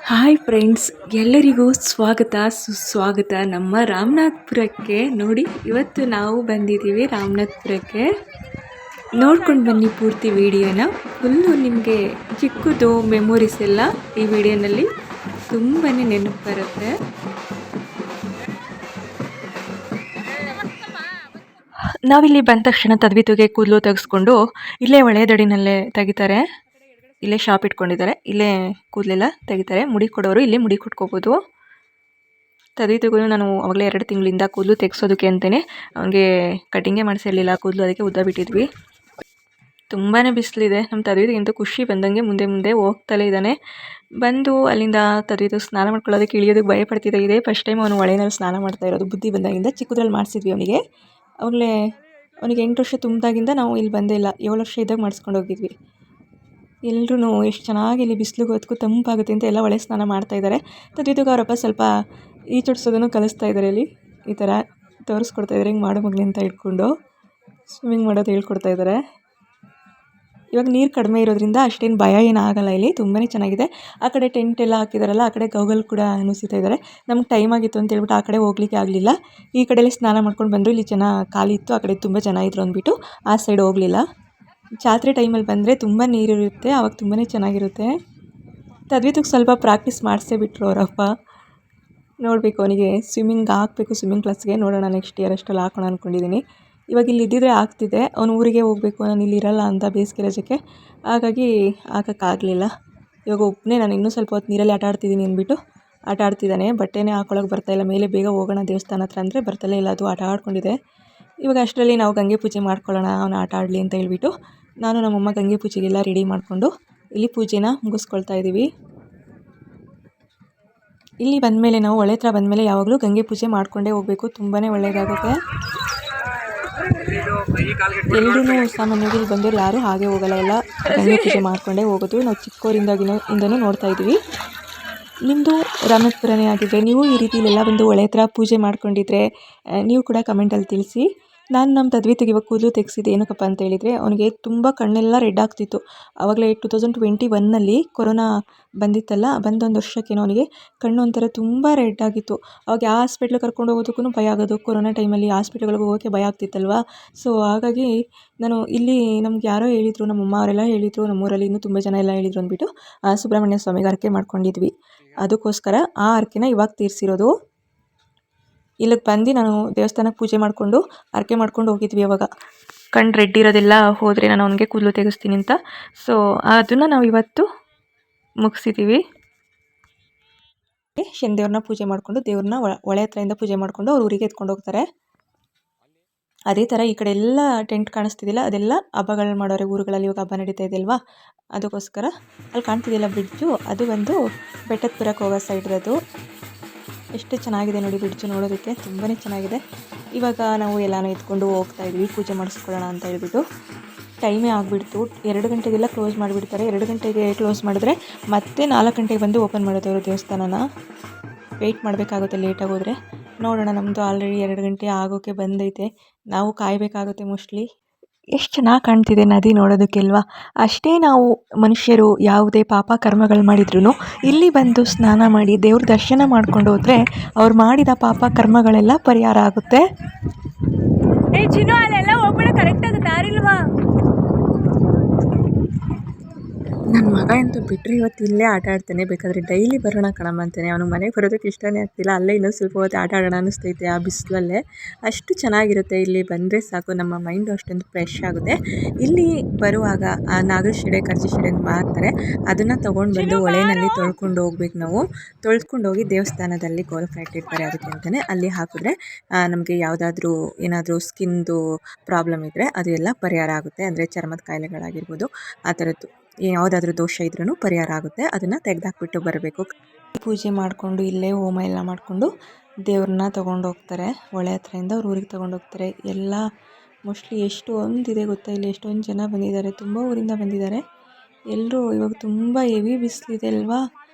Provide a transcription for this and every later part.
Hi friends, ಎಲ್ಲರಿಗೂ ಸ್ವಾಗತ ಸುಸ್ವಾಗತ ನಮ್ಮ ರಾಮನಾಥ್ಪುರಕ್ಕೆ. ನೋಡಿ, ಇವತ್ತು ನಾವು ಬಂದಿದ್ದೀವಿ ರಾಮನಾಥ್ಪುರಕ್ಕೆ. ನೋಡ್ಕೊಂಡು ಬನ್ನಿ ಪೂರ್ತಿ ವಿಡಿಯೋನ. ಫುಲ್ಲು ನಿಮಗೆ ಚಿಕ್ಕದು ಮೆಮೊರೀಸ್ ಎಲ್ಲ ಈ ವಿಡಿಯೋನಲ್ಲಿ ತುಂಬಾ ನೆನಪು ಬರುತ್ತೆ. ನಾವಿಲ್ಲಿ ಬಂದ ತಕ್ಷಣ ತದ್ವಿತಿಗೆ ಕೂದಲು ತೆಗೆಸ್ಕೊಂಡು ಇಲ್ಲೇ ಒಳ್ಳೆದಡಿನಲ್ಲೇ ತೆಗಿತಾರೆ. ಇಲ್ಲೇ ಶಾಪ್ ಇಟ್ಕೊಂಡಿದ್ದಾರೆ, ಇಲ್ಲೇ ಕೂದಲೆಲ್ಲ ತೆಗಿತಾರೆ. ಮುಡಿ ಕೊಡೋರು ಇಲ್ಲೇ ಮುಡಿ ಕೊಟ್ಕೋಬೋದು. ತದ್ವಿತಿಗೂ ನಾನು ಅವಾಗಲೇ 2 ತಿಂಗಳಿಂದ ಕೂದಲು ತೆಗೆಸೋದಕ್ಕೆ ಅಂತಲೇ ಅವನಿಗೆ ಕಟಿಂಗೇ ಮಾಡಿಸಿರಲಿಲ್ಲ ಕೂದಲು, ಅದಕ್ಕೆ ಉದ್ದ ಬಿಟ್ಟಿದ್ವಿ. ತುಂಬಾ ಬಿಸಿಲಿದೆ. ನಮ್ಮ ತದ್ವಿತಿಗಂತೂ ಖುಷಿ ಬಂದಂಗೆ ಮುಂದೆ ಮುಂದೆ ಹೋಗ್ತಲೇ ಇದ್ದಾನೆ. ಬಂದು ಅಲ್ಲಿಂದ ತದ್ವಿತು ಸ್ನಾನ ಮಾಡ್ಕೊಳ್ಳೋದಕ್ಕೆ ಇಳಿಯೋದಕ್ಕೆ ಭಯ ಪಡ್ತಿದ್ದ. ಇದೇ ಫಸ್ಟ್ ಟೈಮ್ ಅವನು ಹೊಳೆನಲ್ಲಿ ಸ್ನಾನ ಮಾಡ್ತಾ ಇರೋದು. ಬುದ್ಧಿ ಬಂದಾಗಿಂದ ಚಿಕ್ಕದ್ರಲ್ಲಿ ಮಾಡಿಸಿದ್ವಿ ಅವನಿಗೆ. ಅವನಿಗೆ 8 ವರ್ಷ ತುಂಬಿದಾಗಿಂದ ನಾವು ಇಲ್ಲಿ ಬಂದೇ ಇಲ್ಲ. 7 ವರ್ಷ ಇದ್ದಾಗ ಮಾಡಿಸ್ಕೊಂಡು ಹೋಗಿದ್ವಿ. ಎಲ್ಲರೂ ಎಷ್ಟು ಚೆನ್ನಾಗಿ ಇಲ್ಲಿ ಬಿಸಿಲಿಗೆ ಹೊತ್ಕು ತಂಪಾಗುತ್ತೆ ಅಂತ ಎಲ್ಲ ಹೊಳೆ ಸ್ನಾನ ಮಾಡ್ತಾಯಿದ್ದಾರೆ. ತದ್ವಿತಿಗೆ ಅವರಪ್ಪ ಸ್ವಲ್ಪ ಈಚೊಡ್ಸೋದನ್ನು ಕಲಿಸ್ತಾ ಇದ್ದಾರೆ. ಇಲ್ಲಿ ಈ ಥರ ತೋರಿಸ್ಕೊಡ್ತಾ ಇದ್ದಾರೆ, ಹಿಂಗೆ ಮಾಡೋ ಮಗನೇ ಅಂತ ಇಟ್ಕೊಂಡು ಸ್ವಿಮ್ಮಿಂಗ್ ಮಾಡೋದು ಹೇಳ್ಕೊಡ್ತಾ ಇದ್ದಾರೆ. ಇವಾಗ ನೀರು ಕಡಿಮೆ ಇರೋದ್ರಿಂದ ಅಷ್ಟೇನು ಭಯ ಏನಾಗಲ್ಲ. ಇಲ್ಲಿ ತುಂಬಾ ಚೆನ್ನಾಗಿದೆ. ಆ ಕಡೆ ಟೆಂಟ್ ಎಲ್ಲ ಹಾಕಿದಾರಲ್ಲ, ಆ ಕಡೆ ಗೌಗಲ್ ಕೂಡ ನುಸಿತಾ ಇದ್ದಾರೆ. ನಮ್ಗೆ ಟೈಮ್ ಆಗಿತ್ತು ಅಂತ ಹೇಳ್ಬಿಟ್ಟು ಆ ಕಡೆ ಹೋಗ್ಲಿಕ್ಕೆ ಆಗಲಿಲ್ಲ. ಈ ಕಡೆಯಲ್ಲಿ ಸ್ನಾನ ಮಾಡ್ಕೊಂಡು ಬಂದು ಇಲ್ಲಿ ಜನ ಖಾಲಿ ಇತ್ತು, ಆ ಕಡೆ ತುಂಬ ಜನ ಇದ್ರು ಅಂದ್ಬಿಟ್ಟು ಆ ಸೈಡ್ ಹೋಗಲಿಲ್ಲ. ಜಾತ್ರೆ ಟೈಮಲ್ಲಿ ಬಂದರೆ ತುಂಬ ನೀರಿರುತ್ತೆ, ಆವಾಗ ತುಂಬಾ ಚೆನ್ನಾಗಿರುತ್ತೆ. ತದ್ವಿತಿಗೆ ಸ್ವಲ್ಪ ಪ್ರಾಕ್ಟೀಸ್ ಮಾಡಿಸೇ ಬಿಟ್ಟರು ಅವರಪ್ಪ. ನೋಡಬೇಕು, ಅವನಿಗೆ ಸ್ವಿಮ್ಮಿಂಗ್ ಹಾಕಬೇಕು, ಸ್ವಿಮ್ಮಿಂಗ್ ಕ್ಲಾಸ್ಗೆ. ನೋಡೋಣ ನೆಕ್ಸ್ಟ್ ಇಯರ್ ಅಷ್ಟಲ್ಲಿ ಹಾಕೋಣ ಅಂದ್ಕೊಂಡಿದ್ದೀನಿ. ಇವಾಗ ಇಲ್ಲಿ ಇದ್ದಿದ್ರೆ ಆಗ್ತಿದೆ. ಅವನು ಊರಿಗೆ ಹೋಗಬೇಕು, ನಾನು ಇಲ್ಲಿ ಇರಲ್ಲ ಅಂತ ಬೇಸಿಗೆ ರಜಕ್ಕೆ, ಹಾಗಾಗಿ ಹಾಕೋಕ್ಕಾಗಲಿಲ್ಲ. ಇವಾಗ ಒಬ್ಬನೇ ನಾನು ಇನ್ನೂ ಸ್ವಲ್ಪ ಹೊತ್ತು ನೀರಲ್ಲಿ ಆಟ ಆಡ್ತಿದ್ದೀನಿ ಅಂದ್ಬಿಟ್ಟು ಆಟ ಆಡ್ತಿದ್ದಾನೆ. ಬಟ್ಟೆನೇ ಹಾಕೊಳ್ಳೋಕೆ ಬರ್ತಾಯಿಲ್ಲ. ಮೇಲೆ ಬೇಗ ಹೋಗೋಣ ದೇವಸ್ಥಾನ ಹತ್ರ ಅಂದರೆ ಬರ್ತಲೇ ಇಲ್ಲ, ಅದು ಆಟ ಆಡ್ಕೊಂಡಿದೆ. ಇವಾಗ ಅಷ್ಟರಲ್ಲಿ ನಾವು ಗಂಗೆ ಪೂಜೆ ಮಾಡ್ಕೊಳ್ಳೋಣ, ಅವನು ಆಟ ಆಡಲಿ ಅಂತ ಹೇಳ್ಬಿಟ್ಟು ನಾನು ನಮ್ಮಮ್ಮ ಗಂಗೆ ಪೂಜೆಗೆಲ್ಲ ರೆಡಿ ಮಾಡಿಕೊಂಡು ಇಲ್ಲಿ ಪೂಜೆನ ಮುಗಿಸ್ಕೊಳ್ತಾ ಇದ್ದೀವಿ. ಇಲ್ಲಿ ಬಂದಮೇಲೆ ನಾವು ಹೊಳೆ ಹತ್ರ ಬಂದಮೇಲೆ ಯಾವಾಗಲೂ ಗಂಗೆ ಪೂಜೆ ಮಾಡಿಕೊಂಡೇ ಹೋಗಬೇಕು, ತುಂಬಾ ಒಳ್ಳೆಯದಾಗುತ್ತೆ. ಎಲ್ಲರೂ ಸಾಮಾನ್ಯವಾಗಿ ಇಲ್ಲಿ ಬಂದವರು ಯಾರು ಹಾಗೆ ಹೋಗಲ್ಲ, ಎಲ್ಲ ಗಂಗೆ ಪೂಜೆ ಮಾಡಿಕೊಂಡೇ ಹೋಗೋದು. ನಾವು ಚಿಕ್ಕವರಿಂದನೂ ನೋಡ್ತಾ ಇದ್ದೀವಿ. ನಿಮ್ಮದು ರಾಮನಾಥ್ಪುರನೇ ಆಗಿದ್ದರೆ ನೀವು ಈ ರೀತಿ ಇಲ್ಲೆಲ್ಲ ಬಂದು ಹೊಳೆ ಹತ್ರ ಪೂಜೆ ಮಾಡ್ಕೊಂಡಿದ್ರೆ ನೀವು ಕೂಡ ಕಮೆಂಟಲ್ಲಿ ತಿಳಿಸಿ. ನಾನು ನಮ್ಮ ತದ್ವಿತಿಗೆ ಇವಾಗ ಕೂದಲು ತೆಗೆಸಿದ್ದು ಏನಕ್ಕಪ್ಪ ಅಂತ ಹೇಳಿದರೆ, ಅವನಿಗೆ ತುಂಬ ಕಣ್ಣೆಲ್ಲ ರೆಡ್ ಆಗ್ತಿತ್ತು. ಆವಾಗಲೇ 2021ನಲ್ಲಿ ಕೊರೋನಾ ಬಂದಿತ್ತಲ್ಲ, ಬಂದೊಂದು ವರ್ಷಕ್ಕೇನೋ ಅವನಿಗೆ ಕಣ್ಣು ಒಂಥರ ತುಂಬ ರೆಡ್ ಆಗಿತ್ತು. ಅವಾಗ ಯಾವ ಹಾಸ್ಪಿಟ್ಲಿಗೆ ಕರ್ಕೊಂಡು ಹೋಗೋದಕ್ಕೂ ಭಯ ಆಗೋದು. ಕೊರೋನಾ ಟೈಮಲ್ಲಿ ಹಾಸ್ಪಿಟ್ಲ್ಗಳಿಗೆ ಹೋಗೋಕ್ಕೆ ಭಯ ಆಗ್ತಿತ್ತಲ್ವ. ಸೊ ಹಾಗಾಗಿ ನಾನು ಇಲ್ಲಿ ನಮ್ಗೆ ಯಾರೋ ಹೇಳಿದರು, ನಮ್ಮಮ್ಮ ಅವರೆಲ್ಲ ಹೇಳಿದರು, ನಮ್ಮೂರಲ್ಲಿ ಇನ್ನೂ ತುಂಬ ಜನ ಎಲ್ಲ ಹೇಳಿದರು ಅಂದ್ಬಿಟ್ಟು ಸುಬ್ರಹ್ಮಣ್ಯ ಸ್ವಾಮಿಗೆ ಹರಕೆ ಮಾಡ್ಕೊಂಡಿದ್ವಿ. ಅದಕ್ಕೋಸ್ಕರ ಆ ಹರಕೆನ ಇವಾಗ ತೀರಿಸಿರೋದು. ಇಲ್ಲಿಗೆ ಬಂದು ನಾನು ದೇವಸ್ಥಾನಕ್ಕೆ ಪೂಜೆ ಮಾಡಿಕೊಂಡು ಹರಕೆ ಮಾಡ್ಕೊಂಡು ಹೋಗಿದ್ವಿ. ಅವಾಗ ಕಣ್ಣು ರೆಡ್ ಇರೋದೆಲ್ಲ ಹೋದರೆ ನಾನು ಅವನಿಗೆ ಕೂದಲು ತೆಗೆಸ್ತೀನಿ ಅಂತ. ಸೊ ಅದನ್ನು ನಾವು ಇವತ್ತು ಮುಗಿಸಿದ್ದೀವಿ. ಶನಿ ದೇವ್ರನ್ನ ಪೂಜೆ ಮಾಡಿಕೊಂಡು ದೇವ್ರನ್ನ ಹೊಳೆ ಹತ್ರದಿಂದ ಪೂಜೆ ಮಾಡಿಕೊಂಡು ಅವ್ರ ಊರಿಗೆ ಎತ್ಕೊಂಡು ಹೋಗ್ತಾರೆ. ಅದೇ ಥರ ಈ ಕಡೆ ಎಲ್ಲ ಟೆಂಟ್ ಕಾಣಿಸ್ತಿದ್ದಿಲ್ಲ, ಅದೆಲ್ಲ ಹಬ್ಬಗಳು ಮಾಡೋರೆ ಊರುಗಳಲ್ಲಿ. ಇವಾಗ ಹಬ್ಬ ನಡೀತಾ ಇದೆ ಅಲ್ವಾ, ಅದಕ್ಕೋಸ್ಕರ ಅಲ್ಲಿ ಕಾಣ್ತಿದ್ದಿಲ್ಲ ಬ್ರಿಡ್ಜು, ಅದು ಒಂದು ಬೆಟ್ಟದಪುರಕ್ಕೆ ಹೋಗೋ ಸೈಡ್ರದು. ಎಷ್ಟು ಚೆನ್ನಾಗಿದೆ ನೋಡಿ ಬ್ರಿಡ್ಜು, ನೋಡೋದಕ್ಕೆ ತುಂಬಾ ಚೆನ್ನಾಗಿದೆ. ಇವಾಗ ನಾವು ಎಲ್ಲನೂ ಎತ್ಕೊಂಡು ಹೋಗ್ತಾ ಇದ್ವಿ ಪೂಜೆ ಮಾಡಿಸ್ಕೊಳ್ಳೋಣ ಅಂತ ಹೇಳ್ಬಿಟ್ಟು. ಟೈಮೇ ಆಗಿಬಿಡ್ತು, 2 ಗಂಟೆಗೆಲ್ಲ ಕ್ಲೋಸ್ ಮಾಡಿಬಿಡ್ತಾರೆ. 2 ಗಂಟೆಗೆ ಕ್ಲೋಸ್ ಮಾಡಿದ್ರೆ ಮತ್ತೆ 4 ಗಂಟೆಗೆ ಬಂದು ಓಪನ್ ಮಾಡೋದವರು ದೇವಸ್ಥಾನನ. ವೆಯ್ಟ್ ಮಾಡಬೇಕಾಗುತ್ತೆ ಲೇಟಾಗಿ ಹೋದರೆ. ನೋಡೋಣ, ನಮ್ಮದು ಆಲ್ರೆಡಿ 2 ಗಂಟೆ ಆಗೋಕ್ಕೆ ಬಂದೈತೆ, ನಾವು ಕಾಯಬೇಕಾಗುತ್ತೆ ಮೋಸ್ಟ್ಲಿ. ಎಷ್ಟು ಚೆನ್ನಾಗಿ ಕಾಣ್ತಿದೆ ನದಿ ನೋಡೋದಕ್ಕೆಲ್ವಾ. ಅಷ್ಟೇ ನಾವು ಮನುಷ್ಯರು ಯಾವುದೇ ಪಾಪ ಕರ್ಮಗಳು ಮಾಡಿದ್ರೂ ಇಲ್ಲಿ ಬಂದು ಸ್ನಾನ ಮಾಡಿ ದೇವ್ರ ದರ್ಶನ ಮಾಡ್ಕೊಂಡು ಹೋದರೆ ಅವ್ರು ಮಾಡಿದ ಪಾಪ ಕರ್ಮಗಳೆಲ್ಲ ಪರಿಹಾರ ಆಗುತ್ತೆ. ಚಿನ್ನು ಅಲ್ಲೆಲ್ಲ ಹೋಗ್ಬೇಡ, ಕರೆಕ್ಟಾಗಿ ದಾರಿಲ್ವಾ. ನನ್ನ ಮಗ ಅಂತೂ ಬಿಟ್ಟರೆ ಇವತ್ತು ಇಲ್ಲೇ ಆಟ ಆಡ್ತಾನೆ. ಬೇಕಾದರೆ ಡೈಲಿ ಬರೋಣ ಕಣಮ್ಮ ಅಂತಾನೆ. ಅವನು ಮನೆಗೆ ಬರೋದಕ್ಕೆ ಇಷ್ಟನೇ ಆಗ್ತಿಲ್ಲ, ಅಲ್ಲೇ ಇನ್ನೂ ಸ್ವಲ್ಪ ಹೊತ್ತು ಆಟ ಆಡೋಣ ಅನ್ನಿಸ್ತೈತೆ ಆ ಬಿಸಿಲಲ್ಲೇ. ಅಷ್ಟು ಚೆನ್ನಾಗಿರುತ್ತೆ ಇಲ್ಲಿ ಬಂದರೆ ಸಾಕು, ನಮ್ಮ ಮೈಂಡು ಅಷ್ಟೊಂದು ಫ್ರೆಶ್ ಆಗುತ್ತೆ. ಇಲ್ಲಿ ಬರುವಾಗ ಆ ನಾಗರ ಶಿಡೆ ಕರ್ಜಿ ಶಿಡೆ ಅಂತ ಮಾರ್ತಾರೆ, ಅದನ್ನು ತೊಗೊಂಡು ಬಂದು ಹೊಳೆಯಲ್ಲಿ ತೊಳ್ಕೊಂಡು ಹೋಗ್ಬೇಕು ನಾವು. ತೊಳ್ಕೊಂಡು ಹೋಗಿ ದೇವಸ್ಥಾನದಲ್ಲಿ ಗೋಲ್ಫ್ರ ಇಟ್ಟಿರ್ತಾರೆ ಅದಕ್ಕೆ ಅಂತಲೇ, ಅಲ್ಲಿ ಹಾಕಿದ್ರೆ ನಮಗೆ ಯಾವುದಾದ್ರೂ ಏನಾದರೂ ಸ್ಕಿನ್ದು ಪ್ರಾಬ್ಲಮ್ ಇದ್ದರೆ ಅದು ಎಲ್ಲ ಪರಿಹಾರ ಆಗುತ್ತೆ. ಅಂದರೆ ಚರ್ಮದ ಕಾಯಿಲೆಗಳಾಗಿರ್ಬೋದು, ಆ ಥರದ್ದು ಯಾವುದಾದ್ರೂ ದೋಷ ಇದ್ರೂ ಪರಿಹಾರ ಆಗುತ್ತೆ. ಅದನ್ನು ತೆಗೆದಾಕ್ಬಿಟ್ಟು ಬರಬೇಕು. ಪೂಜೆ ಮಾಡಿಕೊಂಡು ಇಲ್ಲೇ ಹೋಮ ಎಲ್ಲ ಮಾಡಿಕೊಂಡು ದೇವ್ರನ್ನ ತೊಗೊಂಡು ಹೋಗ್ತಾರೆ. ಹೊಳೆ ಹತ್ರದಿಂದ ಅವ್ರ ಊರಿಗೆ ತೊಗೊಂಡು ಹೋಗ್ತಾರೆ. ಎಲ್ಲ ಮೋಸ್ಟ್ಲಿ ಎಷ್ಟೊಂದಿದೆ ಗೊತ್ತಾ, ಇಲ್ಲಿ ಎಷ್ಟೊಂದು ಜನ ಬಂದಿದ್ದಾರೆ, ತುಂಬ ಊರಿಂದ ಬಂದಿದ್ದಾರೆ. ಎಲ್ಲರೂ ಇವಾಗ ತುಂಬ ಹೆವಿ ಬಿಸಿಲಿದೆ ಅಲ್ವಾ,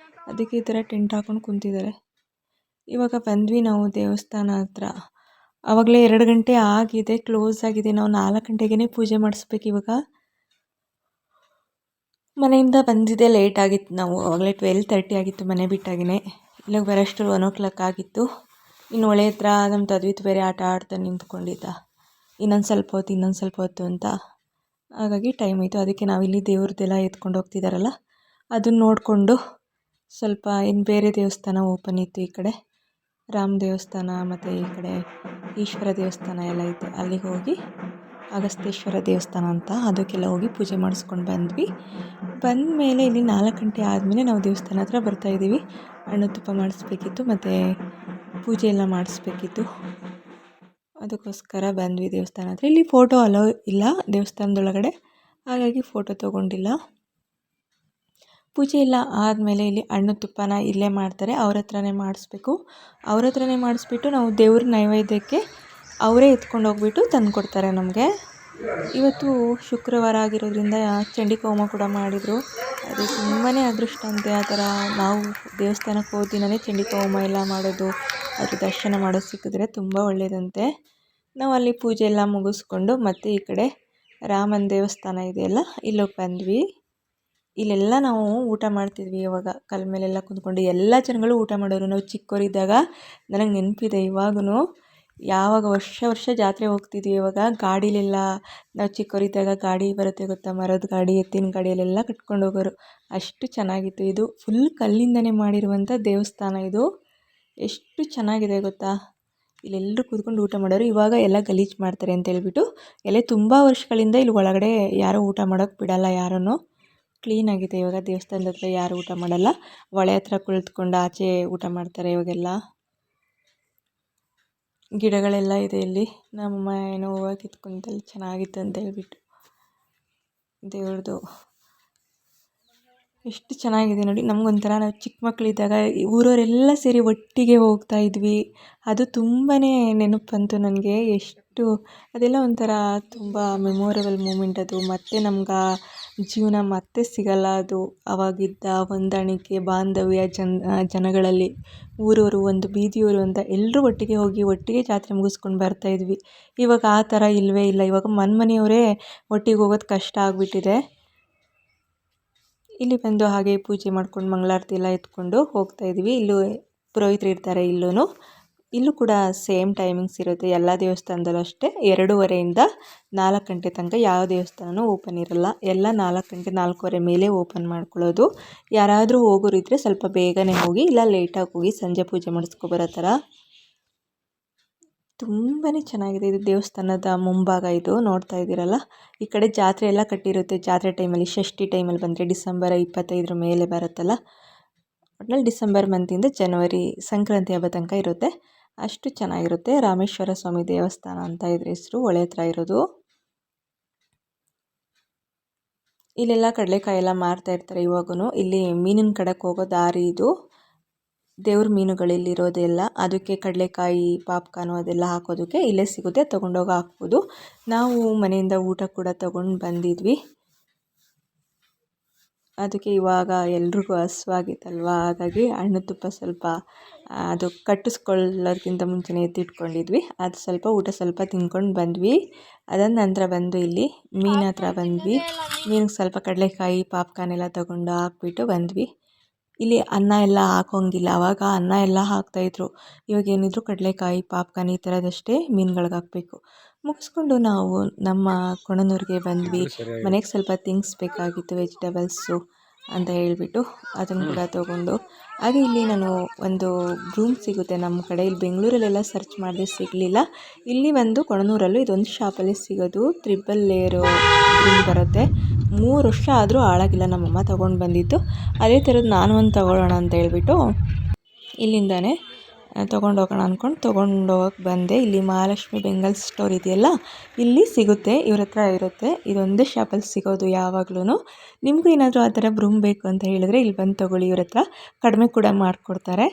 ಅದಕ್ಕೆ ಈ ಥರ ಟೆಂಟ್ ಹಾಕೊಂಡು ಕುಂತಿದ್ದಾರೆ. ಇವಾಗ ಬಂದ್ವಿ ನಾವು ದೇವಸ್ಥಾನ ಹತ್ರ. ಆವಾಗಲೇ 2 ಗಂಟೆ ಆಗಿದೆ, ಕ್ಲೋಸ್ ಆಗಿದೆ. ನಾವು 4 ಗಂಟೆಗೇ ಪೂಜೆ ಮಾಡಿಸ್ಬೇಕು ಇವಾಗ. ಮನೆಯಿಂದ ಬಂದಿದ್ದೆ ಲೇಟ್ ಆಗಿತ್ತು. ನಾವು ಆವಾಗಲೇ 12:30 ಆಗಿತ್ತು ಮನೆ ಬಿಟ್ಟಾಗಿನೇ. ಇಲ್ಲಿಗೆ ಬರೋಷ್ಟು 1 o'clock ಆಗಿತ್ತು. ಇನ್ನು ಹೊಳೆ ಹತ್ರ ನಮ್ಮ ತದ್ವಿತ್ ಬೇರೆ ಆಟ ಆಡ್ತಾ ನಿಂತ್ಕೊಂಡಿದ್ದ. ಇನ್ನೊಂದು ಸ್ವಲ್ಪ ಹೊತ್ತು ಅಂತ. ಹಾಗಾಗಿ ಟೈಮ್ ಆಯಿತು. ಅದಕ್ಕೆ ನಾವಿಲ್ಲಿ ದೇವ್ರದ್ದೆಲ್ಲ ಎತ್ಕೊಂಡು ಹೋಗ್ತಿದ್ದಾರಲ್ಲ ಅದನ್ನು ನೋಡಿಕೊಂಡು ಸ್ವಲ್ಪ ಇನ್ನು ಬೇರೆ ದೇವಸ್ಥಾನ ಓಪನ್ ಇತ್ತು. ಈ ಕಡೆ ರಾಮ ದೇವಸ್ಥಾನ ಮತ್ತು ಈ ಕಡೆ ಈಶ್ವರ ದೇವಸ್ಥಾನ ಎಲ್ಲ ಐತೆ. ಅಲ್ಲಿಗೆ ಹೋಗಿ ಅಗಸ್ತೇಶ್ವರ ದೇವಸ್ಥಾನ ಅಂತ ಅದಕ್ಕೆಲ್ಲ ಹೋಗಿ ಪೂಜೆ ಮಾಡಿಸ್ಕೊಂಡು ಬಂದ್ವಿ. ಬಂದ ಮೇಲೆ ಇಲ್ಲಿ 4 ಗಂಟೆ ಆದಮೇಲೆ ನಾವು ದೇವಸ್ಥಾನ ಹತ್ರ ಬರ್ತಾಯಿದ್ದೀವಿ. ಹಣ್ಣು ತುಪ್ಪ ಮಾಡಿಸ್ಬೇಕಿತ್ತು ಮತ್ತು ಪೂಜೆ ಎಲ್ಲ ಮಾಡಿಸ್ಬೇಕಿತ್ತು. ಅದಕ್ಕೋಸ್ಕರ ಬಂದ್ವಿ ದೇವಸ್ಥಾನ ಹತ್ರ. ಇಲ್ಲಿ ಫೋಟೋ ಅಲೋ ಇಲ್ಲ ದೇವಸ್ಥಾನದೊಳಗಡೆ, ಹಾಗಾಗಿ ಫೋಟೋ ತೊಗೊಂಡಿಲ್ಲ. ಪೂಜೆ ಎಲ್ಲ ಆದಮೇಲೆ ಇಲ್ಲಿ ಹಣ್ಣು ತುಪ್ಪನ ಇಲ್ಲೇ ಮಾಡ್ತಾರೆ, ಅವ್ರ ಹತ್ರನೇ ಮಾಡಿಸ್ಬೇಕು. ಅವ್ರ ಹತ್ರನೇ ಮಾಡಿಸ್ಬಿಟ್ಟು ನಾವು ದೇವ್ರ ನೈವೇದ್ಯಕ್ಕೆ ಅವರೇ ಎತ್ಕೊಂಡು ಹೋಗ್ಬಿಟ್ಟು ತಂದು ಕೊಡ್ತಾರೆ ನಮಗೆ. ಇವತ್ತು ಶುಕ್ರವಾರ ಆಗಿರೋದ್ರಿಂದ ಚಂಡಿಕಾ ಹೋಮ ಕೂಡ ಮಾಡಿದರು. ಅದು ತುಂಬಾ ಅದೃಷ್ಟ ಅಂತೆ. ಆ ಥರ ನಾವು ದೇವಸ್ಥಾನಕ್ಕೆ ಹೋದ ದಿನವೇ ಚಂಡಿಕಾ ಹೋಮ ಎಲ್ಲ ಮಾಡೋದು, ಅದ್ರ ದರ್ಶನ ಮಾಡೋದು ಸಿಕ್ಕಿದ್ರೆ ತುಂಬ ಒಳ್ಳೆಯದಂತೆ. ನಾವು ಅಲ್ಲಿ ಪೂಜೆ ಎಲ್ಲ ಮುಗಿಸ್ಕೊಂಡು ಮತ್ತು ಈ ಕಡೆ ರಾಮನ ದೇವಸ್ಥಾನ ಇದೆಯಲ್ಲ ಇಲ್ಲೋಗಿ ಬಂದ್ವಿ. ಇಲ್ಲೆಲ್ಲ ನಾವು ಊಟ ಮಾಡ್ತಿದ್ವಿ. ಇವಾಗ ಕಲ್ ಮೇಲೆಲ್ಲ ಕುಂತ್ಕೊಂಡು ಎಲ್ಲ ಜನಗಳು ಊಟ ಮಾಡೋರು. ನಾವು ಚಿಕ್ಕವರಿದ್ದಾಗ ನನಗೆ ನೆನಪಿದೆ ಇವಾಗೂ. ಯಾವಾಗ ವರ್ಷ ಜಾತ್ರೆ ಹೋಗ್ತಿದ್ವಿ. ಇವಾಗ ಗಾಡೀಲೆಲ್ಲ ನಾವು ಚಿಕ್ಕವರಿದ್ದಾಗ ಗಾಡಿ ಬರುತ್ತೆ ಗೊತ್ತಾ, ಮರದ ಗಾಡಿ, ಎತ್ತಿನ ಗಾಡಿಯಲ್ಲೆಲ್ಲ ಕಟ್ಕೊಂಡು ಹೋಗೋರು. ಅಷ್ಟು ಚೆನ್ನಾಗಿತ್ತು. ಇದು ಫುಲ್ ಕಲ್ಲಿಂದನೇ ಮಾಡಿರುವಂಥ ದೇವಸ್ಥಾನ ಇದು. ಎಷ್ಟು ಚೆನ್ನಾಗಿದೆ ಗೊತ್ತಾ. ಇಲ್ಲೆಲ್ಲರೂ ಕೂತ್ಕೊಂಡು ಊಟ ಮಾಡೋರು. ಇವಾಗ ಎಲ್ಲ ಗಲೀಜು ಮಾಡ್ತಾರೆ ಅಂತ ಹೇಳ್ಬಿಟ್ಟು ಎಲ್ಲ ತುಂಬ ವರ್ಷಗಳಿಂದ ಇಲ್ಲಿ ಒಳಗಡೆ ಯಾರೂ ಊಟ ಮಾಡೋಕ್ಕೆ ಬಿಡಲ್ಲ ಯಾರನ್ನು. ಕ್ಲೀನಾಗಿದೆ ಇವಾಗ. ದೇವಸ್ಥಾನದ ಹತ್ರ ಯಾರು ಊಟ ಮಾಡಲ್ಲ, ಹೊಳೆ ಹತ್ರ ಕುಳಿತುಕೊಂಡು ಆಚೆ ಊಟ ಮಾಡ್ತಾರೆ ಇವಾಗೆಲ್ಲ. ಗಿಡಗಳೆಲ್ಲ ಇದೆ ಇಲ್ಲಿ. ನಮ್ಮಮ್ಮ ಏನೋ ಹೂವು ಕಿತ್ಕೊಂತಲ್ಲಿ ಚೆನ್ನಾಗಿತ್ತು ಅಂತ ಹೇಳ್ಬಿಟ್ಟು. ದೇವ್ರದ್ದು ಎಷ್ಟು ಚೆನ್ನಾಗಿದೆ ನೋಡಿ. ನಮಗೊಂಥರ ನಾವು ಚಿಕ್ಕ ಮಕ್ಕಳಿದ್ದಾಗ ಊರವರೆಲ್ಲ ಸೇರಿ ಒಟ್ಟಿಗೆ ಹೋಗ್ತಾ ಇದ್ವಿ. ಅದು ತುಂಬಾ ನೆನಪು ಬಂತು ನನಗೆ. ಎಷ್ಟು ಅದೆಲ್ಲ ಒಂಥರ ತುಂಬ ಮೆಮೊರೇಬಲ್ ಮೂಮೆಂಟ್ ಅದು. ಮತ್ತೆ ನಮ್ಗೆ ಜೀವನ ಮತ್ತೆ ಸಿಗಲ್ಲ ಅದು. ಆವಾಗಿದ್ದ ಹೊಂದಾಣಿಕೆ, ಬಾಂಧವ್ಯ ಜನಗಳಲ್ಲಿ ಊರವರು ಒಂದು ಬೀದಿಯವರು ಅಂತ ಎಲ್ಲರೂ ಒಟ್ಟಿಗೆ ಹೋಗಿ ಒಟ್ಟಿಗೆ ಜಾತ್ರೆ ಮುಗಿಸ್ಕೊಂಡು ಬರ್ತಾಯಿದ್ವಿ. ಇವಾಗ ಆ ಥರ ಇಲ್ಲವೇ ಇಲ್ಲ. ಇವಾಗ ಮನೆಯವರೇ ಒಟ್ಟಿಗೆ ಹೋಗೋದು ಕಷ್ಟ ಆಗಿಬಿಟ್ಟಿದೆ. ಇಲ್ಲಿ ಬಂದು ಹಾಗೆ ಪೂಜೆ ಮಾಡ್ಕೊಂಡು ಮಂಗಳಾರತಿ ಎಲ್ಲ ಎತ್ಕೊಂಡು ಹೋಗ್ತಾಯಿದ್ವಿ. ಇಲ್ಲೂ ಪುರೋಹಿತರು ಇರ್ತಾರೆ. ಇಲ್ಲೂ ಕೂಡ ಸೇಮ್ ಟೈಮಿಂಗ್ಸ್ ಇರುತ್ತೆ. ಎಲ್ಲ ದೇವಸ್ಥಾನದಲ್ಲೂ ಅಷ್ಟೇ 2:30ಇಂದ 4 ಗಂಟೆ ತನಕ ಯಾವ ದೇವಸ್ಥಾನವೂ ಓಪನ್ ಇರಲ್ಲ. ಎಲ್ಲ 4 ಗಂಟೆ 4:15 ಮೇಲೆ ಓಪನ್ ಮಾಡ್ಕೊಳ್ಳೋದು. ಯಾರಾದರೂ ಹೋಗೋರಿದ್ದರೆ ಸ್ವಲ್ಪ ಬೇಗನೆ ಹೋಗಿ, ಇಲ್ಲ ಲೇಟಾಗಿ ಹೋಗಿ ಸಂಜೆ ಪೂಜೆ ಮಾಡಿಸ್ಕೊಬರೋ ಥರ. ತುಂಬಾ ಚೆನ್ನಾಗಿದೆ. ಇದು ದೇವಸ್ಥಾನದ ಮುಂಭಾಗ. ಇದು ನೋಡ್ತಾ ಇದ್ದೀರಲ್ಲ, ಈ ಕಡೆ ಜಾತ್ರೆ ಎಲ್ಲ ಕಟ್ಟಿರುತ್ತೆ. ಜಾತ್ರೆ ಟೈಮಲ್ಲಿ, ಷಷ್ಠಿ ಟೈಮಲ್ಲಿ ಬಂದರೆ ಡಿಸೆಂಬರ್ 25 ಮೇಲೆ ಬರುತ್ತಲ್ಲ, ಒಟ್ನಲ್ಲಿ ಡಿಸೆಂಬರ್ ಮಂತಿಂದ ಜನವರಿ ಸಂಕ್ರಾಂತಿ ಹಬ್ಬ ತನಕ ಇರುತ್ತೆ. ಅಷ್ಟು ಚೆನ್ನಾಗಿರುತ್ತೆ. ರಾಮೇಶ್ವರ ಸ್ವಾಮಿ ದೇವಸ್ಥಾನ ಅಂತ ಇದ್ರ ಹೆಸರು. ಹೊಳೆ ಹತ್ರ ಇರೋದು. ಇಲ್ಲೆಲ್ಲ ಕಡಲೆಕಾಯಿ ಎಲ್ಲ ಮಾರ್ತಾ ಇರ್ತಾರೆ ಇವಾಗೂ. ಇಲ್ಲಿ ಮೀನಿನ ಕಡೆಗೆ ಹೋಗೋ ದಾರಿ ಇದು. ದೇವ್ರ ಮೀನುಗಳಿಲ್ಲಿರೋದೆಲ್ಲ, ಅದಕ್ಕೆ ಕಡಲೆಕಾಯಿ ಪಾಪ್ಕಾರ್ನು ಅದೆಲ್ಲ ಹಾಕೋದಕ್ಕೆ ಇಲ್ಲೇ ಸಿಗುತ್ತೆ, ತೊಗೊಂಡೋಗಿ ಹಾಕ್ಬೋದು. ನಾವು ಮನೆಯಿಂದ ಊಟ ಕೂಡ ತೊಗೊಂಡು ಬಂದಿದ್ವಿ. ಅದಕ್ಕೆ ಇವಾಗ ಎಲ್ರಿಗೂ ಹಸ್ವಾಗಿತ್ತಲ್ವ, ಹಾಗಾಗಿ ಹಣ್ಣು ತುಪ್ಪ ಸ್ವಲ್ಪ ಅದು ಕಟ್ಟಿಸ್ಕೊಳ್ಳೋದಕ್ಕಿಂತ ಮುಂಚೆನೇ ಎತ್ತಿಟ್ಕೊಂಡಿದ್ವಿ. ಅದು ಸ್ವಲ್ಪ ಊಟ ಸ್ವಲ್ಪ ತಿಂದ್ಕೊಂಡು ಬಂದ್ವಿ. ಅದಾದ ನಂತರ ಬಂದು ಇಲ್ಲಿ ಮೀನು ಹತ್ರ ಬಂದ್ವಿ. ಮೀನಿಗೆ ಸ್ವಲ್ಪ ಕಡಲೆಕಾಯಿ ಪಾಪ್ಕಾರ್ನ್ ಎಲ್ಲ ತೊಗೊಂಡು ಹಾಕ್ಬಿಟ್ಟು ಬಂದ್ವಿ. ಇಲ್ಲಿ ಅನ್ನ ಎಲ್ಲ ಹಾಕೋಂಗಿಲ್ಲ. ಆವಾಗ ಅನ್ನ ಎಲ್ಲ ಹಾಕ್ತಾಯಿದ್ರು. ಇವಾಗ ಏನಿದ್ರು ಕಡಲೆಕಾಯಿ ಪಾಪ್ಕಾರ್ನ್ ಈ ಥರದಷ್ಟೇ ಮೀನುಗಳಿಗೆ ಹಾಕಬೇಕು. ಮುಗಿಸ್ಕೊಂಡು ನಾವು ನಮ್ಮ ಕೊಣನೂರಿಗೆ ಬಂದ್ವಿ. ಮನೆಗೆ ಸ್ವಲ್ಪ ಥಿಂಗ್ಸ್ ಬೇಕಾಗಿತ್ತು, ವೆಜಿಟೇಬಲ್ಸು ಅಂತ ಹೇಳಿಬಿಟ್ಟು ಅದನ್ನು ಕೂಡ ತೊಗೊಂಡು. ಹಾಗೆ ಇಲ್ಲಿ ನಾನು ಒಂದು ಬ್ರೂಮ್ ಸಿಗುತ್ತೆ ನಮ್ಮ ಕಡೆ. ಇಲ್ಲಿ ಬೆಂಗಳೂರಲ್ಲೆಲ್ಲ ಸರ್ಚ್ ಮಾಡಿದೆ, ಸಿಗಲಿಲ್ಲ. ಇಲ್ಲಿ ಒಂದು ಕೊಣನೂರಲ್ಲೂ ಇದೊಂದು ಶಾಪಲ್ಲಿ ಸಿಗೋದು. 3 ಲೇಯರು ಬ್ರೂಮ್ ಬರುತ್ತೆ. 3 ವರ್ಷ ಆದರೂ ಹಾಳಾಗಿಲ್ಲ. ನಮ್ಮಮ್ಮ ತೊಗೊಂಡು ಬಂದಿದ್ದು ಅದೇ ಥರದ್ದು ನಾನು ಒಂದು ತೊಗೊಳ್ಳೋಣ ಅಂತ ಹೇಳ್ಬಿಟ್ಟು ಇಲ್ಲಿಂದಾನೆ ತೊಗೊಂಡು ಹೋಗೋಣ ಅಂದ್ಕೊಂಡು ತೊಗೊಂಡೋಗಕ್ಕೆ ಬಂದೆ. ಇಲ್ಲಿ ಮಹಾಲಕ್ಷ್ಮಿ ಬೆಂಗಲ್ ಸ್ಟೋರ್ ಇದೆಯಲ್ಲ, ಇಲ್ಲಿ ಸಿಗುತ್ತೆ, ಇವ್ರ ಹತ್ರ ಇರುತ್ತೆ. ಇದೊಂದೇ ಶಾಪಲ್ಲಿ ಸಿಗೋದು ಯಾವಾಗ್ಲೂ. ನಿಮಗೂ ಏನಾದರೂ ಆ ಥರ ಬ್ರೂಮ್ ಬೇಕು ಅಂತ ಹೇಳಿದ್ರೆ ಇಲ್ಲಿ ಬಂದು ತೊಗೊಳ್ಳಿ. ಇವ್ರ ಹತ್ರ ಕಡಿಮೆ ಕೂಡ ಮಾಡಿಕೊಡ್ತಾರೆ.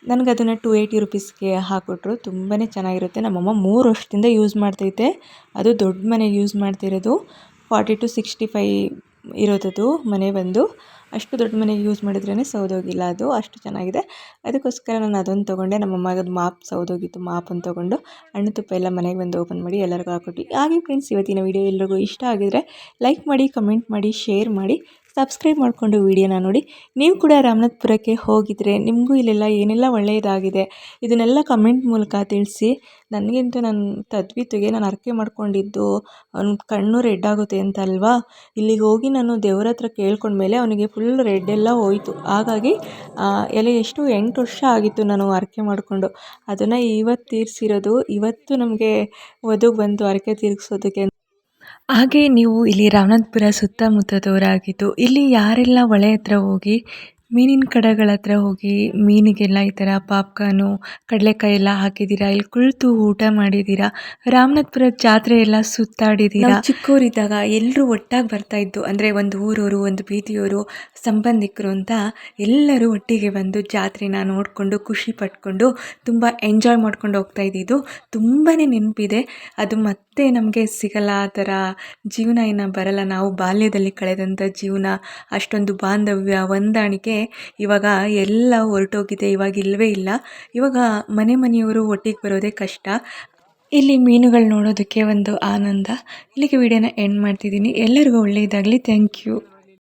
ನನಗೆ ಅದನ್ನು 280 ರುಪೀಸ್ಗೆ ಹಾಕ್ಕೊಟ್ರು. ತುಂಬಾ ಚೆನ್ನಾಗಿರುತ್ತೆ. ನಮ್ಮಮ್ಮ 3 ವರ್ಷದಿಂದ ಯೂಸ್ ಮಾಡ್ತೈತೆ. ಅದು ದೊಡ್ಡ ಮನೆಗೆ ಯೂಸ್ ಮಾಡ್ತಿರೋದು. 40 to 65 ಇರೋದದು ಮನೆ ಬಂದು. ಅಷ್ಟು ದೊಡ್ಡ ಮನೆಗೆ ಯೂಸ್ ಮಾಡಿದ್ರೇ ಸೌದೋಗಿಲ್ಲ ಅದು, ಅಷ್ಟು ಚೆನ್ನಾಗಿದೆ. ಅದಕ್ಕೋಸ್ಕರ ನಾನು ಅದೊಂದು ತೊಗೊಂಡೆ. ನಮ್ಮಮ್ಮಗದು ಮಾಪ್ ಸೌದೋಗಿತ್ತು, ಮಾಪನ್ನು ತೊಗೊಂಡು ಹಣ್ಣು ತುಪ್ಪ ಎಲ್ಲ ಮನೆಗೆ ಬಂದು ಓಪನ್ ಮಾಡಿ ಎಲ್ಲರಿಗೂ ಹಾಕ್ಕೊಟ್ಟು. ಹಾಗೆ ಫ್ರೆಂಡ್ಸ್, ಇವತ್ತಿನ ವೀಡಿಯೋ ಎಲ್ರಿಗೂ ಇಷ್ಟ ಆಗಿದರೆ ಲೈಕ್ ಮಾಡಿ, ಕಮೆಂಟ್ ಮಾಡಿ, ಶೇರ್ ಮಾಡಿ, ಸಬ್ಸ್ಕ್ರೈಬ್ ಮಾಡಿಕೊಂಡು ವಿಡಿಯೋನ ನೋಡಿ. ನೀವು ಕೂಡ ರಾಮನಾಥ್ಪುರಕ್ಕೆ ಹೋಗಿದ್ರೆ ನಿಮಗೂ ಇಲ್ಲೆಲ್ಲ ಏನೆಲ್ಲ ಒಳ್ಳೆಯದಾಗಿದೆ ಇದನ್ನೆಲ್ಲ ಕಮೆಂಟ್ ಮೂಲಕ ತಿಳಿಸಿ. ನನಗಂತೂ ನನ್ನ ತದ್ವಿತಿಗೆ ನಾನು ಹರಕೆ ಮಾಡ್ಕೊಂಡಿದ್ದು ಅವ್ನ ಕಣ್ಣು ರೆಡ್ ಆಗುತ್ತೆ ಅಂತ ಅಲ್ವಾ, ಇಲ್ಲಿಗೆ ಹೋಗಿ ನಾನು ದೇವ್ರ ಹತ್ರ ಕೇಳ್ಕೊಂಡ್ಮೇಲೆ ಅವನಿಗೆ ಫುಲ್ ರೆಡ್ ಎಲ್ಲ ಹೋಯಿತು. ಹಾಗಾಗಿ ಎಲ್ಲ ಎಷ್ಟು 8 ವರ್ಷ ಆಗಿತ್ತು ನಾನು ಹರಕೆ ಮಾಡಿಕೊಂಡು. ಅದನ್ನು ಇವತ್ತು ತೀರಿಸಿರೋದು. ಇವತ್ತು ನಮಗೆ ವಧುಗೆ ಬಂತು ಹರಕೆ ತೀರಿಸೋದಕ್ಕೆ. ಹಾಗೆ ನೀವು ಇಲ್ಲಿ ರಾಮನಾಥ್ಪುರ ಸುತ್ತಮುತ್ತದವರಾಗಿದ್ದು ಇಲ್ಲಿ ಯಾರೆಲ್ಲ ಹೊಳೆ ಹತ್ರ ಹೋಗಿ ಮೀನಿನ ಕಡೆಗಳ ಹತ್ರ ಹೋಗಿ ಮೀನಿಗೆಲ್ಲ ಈ ಥರ ಪಾಪ್ಕಾರ್ನು ಕಡಲೆಕಾಯಿ ಎಲ್ಲ ಹಾಕಿದ್ದೀರಾ, ಇಲ್ಲಿ ಕುಳಿತು ಊಟ ಮಾಡಿದ್ದೀರಾ, ರಾಮನಾಥ್ಪುರ ಜಾತ್ರೆ ಎಲ್ಲ ಸುತ್ತಾಡಿದ್ದೀರಾ. ಚಿಕ್ಕವರಿದ್ದಾಗ ಎಲ್ಲರೂ ಒಟ್ಟಾಗಿ ಬರ್ತಾಯಿದ್ದು, ಅಂದರೆ ಒಂದು ಊರವರು ಒಂದು ಬೀದಿಯವರು ಸಂಬಂಧಿಕರು ಅಂತ ಎಲ್ಲರೂ ಒಟ್ಟಿಗೆ ಬಂದು ಜಾತ್ರೆನ ನೋಡಿಕೊಂಡು ಖುಷಿ ಪಟ್ಕೊಂಡು ತುಂಬ ಎಂಜಾಯ್ ಮಾಡ್ಕೊಂಡು ಹೋಗ್ತಾ ಇದ್ದಿದ್ದು ತುಂಬಾ ನೆನಪಿದೆ. ಅದು ಮತ್ತೆ ನಮಗೆ ಸಿಗಲ್ಲ, ಆ ಥರ ಜೀವನ ಇನ್ನು ಬರಲ್ಲ. ನಾವು ಬಾಲ್ಯದಲ್ಲಿ ಕಳೆದಂಥ ಜೀವನ, ಅಷ್ಟೊಂದು ಬಾಂಧವ್ಯ ಹೊಂದಾಣಿಕೆ ಇವಾಗ ಎಲ್ಲ ಹೊರಟೋಗಿದೆ. ಇವಾಗ ಇಲ್ಲವೇ ಇಲ್ಲ. ಇವಾಗ ಮನೆಯವರು ಒಟ್ಟಿಗೆ ಬರೋದೇ ಕಷ್ಟ. ಇಲ್ಲಿ ಮೀನುಗಳು ನೋಡೋದಕ್ಕೆ ಒಂದು ಆನಂದ. ಇಲ್ಲಿಗೆ ವಿಡಿಯೋನ ಎಂಡ್ ಮಾಡ್ತಿದ್ದೀನಿ. ಎಲ್ಲರಿಗೂ ಒಳ್ಳೆಯದಾಗಲಿ. Thank you.